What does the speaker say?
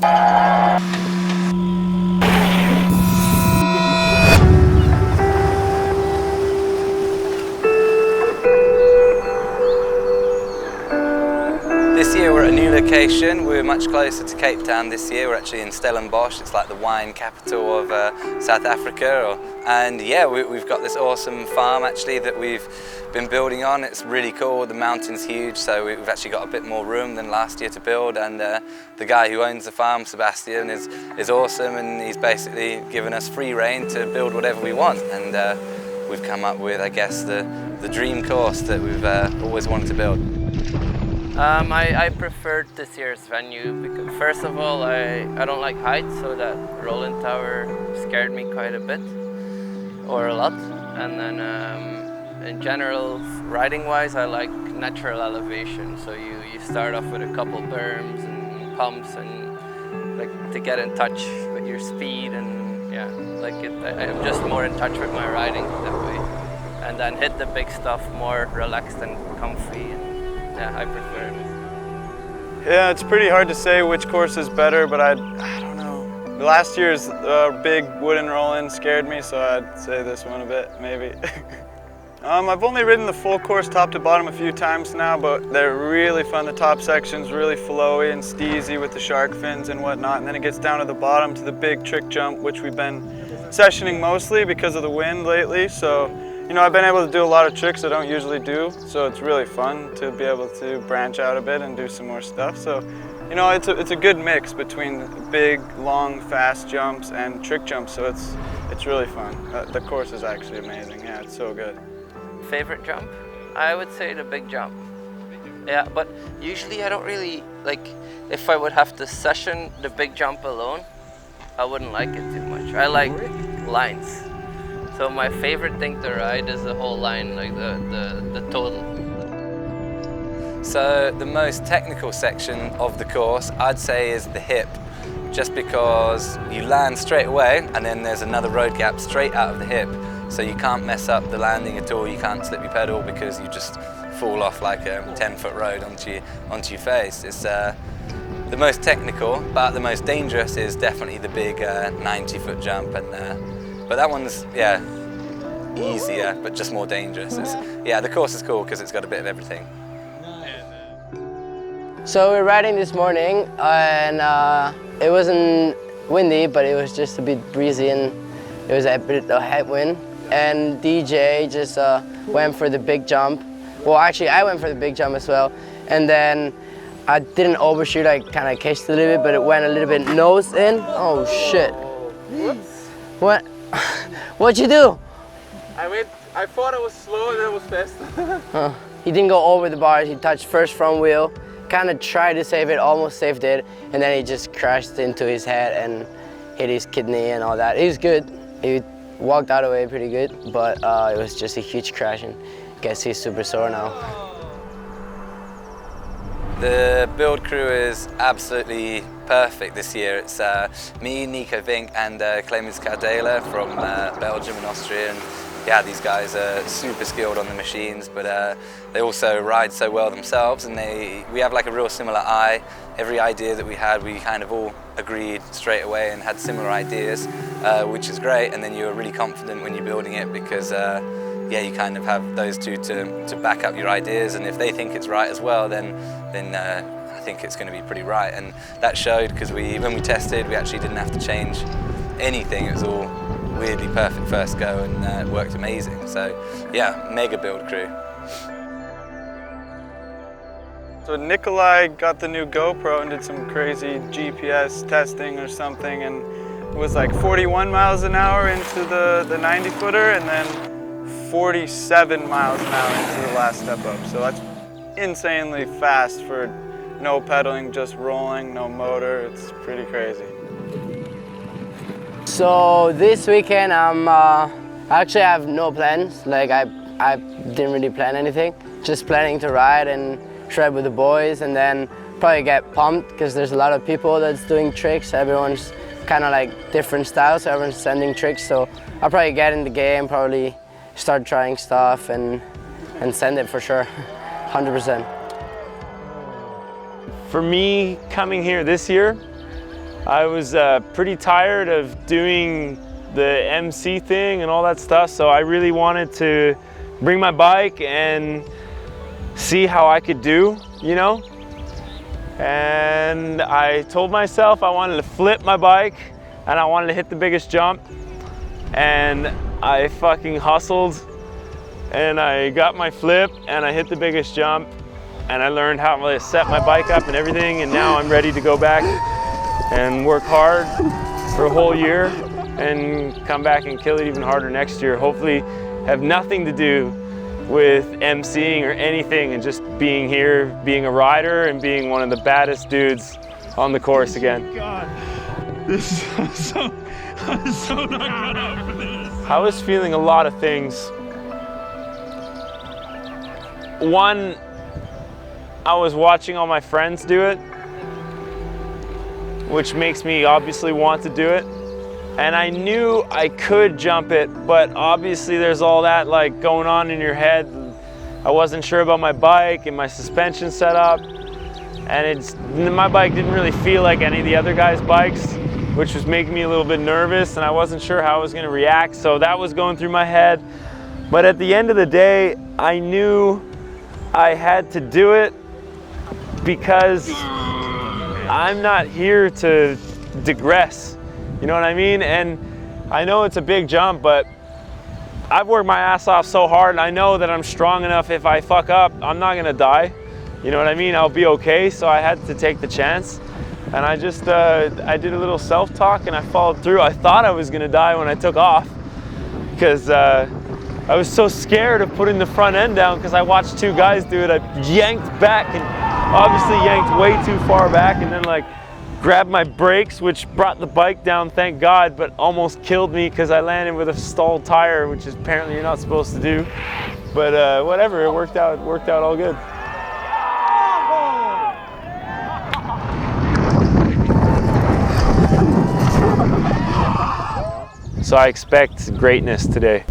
This year we're at a new location. We're much closer to Cape Town this year. We're actually in Stellenbosch. It's like the wine capital of South Africa. And yeah, we've got this awesome farm actually that we've been building on. It's really cool. The mountain's huge, so we've actually got a bit more room than last year to build. And the guy who owns the farm, Sebastian, is awesome, and he's basically given us free rein to build whatever we want. And we've come up with, I guess, the dream course that we've always wanted to build. I preferred this year's venue because, first of all, I don't like heights, so that rolling tower scared me quite a bit, or a lot. And then in general, riding-wise, I like natural elevation. So you start off with a couple berms and pumps, and like to get in touch with your speed, and yeah, like I'm just more in touch with my riding that way. And then hit the big stuff more relaxed and comfy. Yeah, I prefer it. Yeah, it's pretty hard to say which course is better, but I don't know. Last year's big wooden roll-in scared me, so I'd say this one a bit, maybe. I've only ridden the full course top to bottom a few times now, but they're really fun. The top section's really flowy and steezy with the shark fins and whatnot, and then it gets down to the bottom to the big trick jump, which we've been sessioning mostly because of the wind lately. So, you know, I've been able to do a lot of tricks I don't usually do, so it's really fun to be able to branch out a bit and do some more stuff. So, you know, it's a good mix between big, long, fast jumps and trick jumps, so it's really fun. The course is actually amazing. Yeah, it's so good. Favorite jump? I would say the big jump. Yeah, but usually I don't really, like, if I would have to session the big jump alone, I wouldn't like it too much. I like lines. So my favorite thing to ride is the whole line, like the total. So the most technical section of the course, I'd say, is the hip, just because you land straight away and then there's another road gap straight out of the hip. So you can't mess up the landing at all, you can't slip your pedal because you just fall off like a 10-foot road onto your face. It's the most technical, but the most dangerous is definitely the big 90-foot jump. But that one's, yeah, easier, but just more dangerous. Yeah, the course is cool because it's got a bit of everything. So we're riding this morning, and it wasn't windy, but it was just a bit breezy, and it was a bit of headwind. And DJ just went for the big jump. Well, actually, I went for the big jump as well. And then I didn't overshoot, I kind of cased a little bit, but it went a little bit nose in. Oh, shit. Whoops. What? What'd you do? I thought I was slow and then it was fast. He didn't go over the bars, he touched first front wheel, kind of tried to save it, almost saved it, and then he just crashed into his head and hit his kidney and all that. He was good. He walked out of the way pretty good, but it was just a huge crash, and I guess he's super sore now. The build crew is absolutely perfect this year. It's me, Nico Vink, and Clemens Cardela from Belgium and Austria. And yeah, these guys are super skilled on the machines, but they also ride so well themselves, and we have like a real similar eye. Every idea that we had, we kind of all agreed straight away and had similar ideas, which is great. And then you're really confident when you're building it because yeah, you kind of have those two to back up your ideas, and if they think it's right as well, then I think it's going to be pretty right. And that showed because when we tested, we actually didn't have to change anything. It was all weirdly perfect first go, and it worked amazing. So yeah, mega build crew. So Nikolai got the new GoPro and did some crazy GPS testing or something, and it was like 41 miles an hour into the 90-footer, and then 47 miles an hour into the last step up. So that's insanely fast for no pedaling, just rolling, no motor. It's pretty crazy. So this weekend actually I have no plans. Like I didn't really plan anything. Just planning to ride and shred with the boys, and then probably get pumped because there's a lot of people that's doing tricks. Everyone's kind of like different styles, so everyone's sending tricks. So I'll probably get in the game, probably start trying stuff and send it for sure, 100%. For me, coming here this year, I was pretty tired of doing the MC thing and all that stuff, so I really wanted to bring my bike and see how I could do, you know? And I told myself I wanted to flip my bike and I wanted to hit the biggest jump, and I fucking hustled and I got my flip and I hit the biggest jump and I learned how to set my bike up and everything, and now I'm ready to go back and work hard for a whole year and come back and kill it even harder next year. Hopefully have nothing to do with emceeing or anything and just being here, being a rider and being one of the baddest dudes on the course again. God, this is I'm so not cut out for this. I was feeling a lot of things. One, I was watching all my friends do it, which makes me obviously want to do it. And I knew I could jump it, but obviously there's all that like going on in your head. I wasn't sure about my bike and my suspension setup, and my bike didn't really feel like any of the other guys' bikes, which was making me a little bit nervous, and I wasn't sure how I was going to react, so that was going through my head. But at the end of the day, I knew I had to do it because I'm not here to digress. You know what I mean? And I know it's a big jump, but I've worked my ass off so hard, and I know that I'm strong enough. If I fuck up, I'm not gonna die. You know what I mean? I'll be okay, so I had to take the chance. And I just, I did a little self-talk and I followed through. I thought I was gonna die when I took off because I was so scared of putting the front end down because I watched two guys do it. I yanked back and obviously yanked way too far back, and then like grabbed my brakes, which brought the bike down, thank God, but almost killed me because I landed with a stalled tire, which is apparently you're not supposed to do. But whatever, it worked out all good. So I expect greatness today.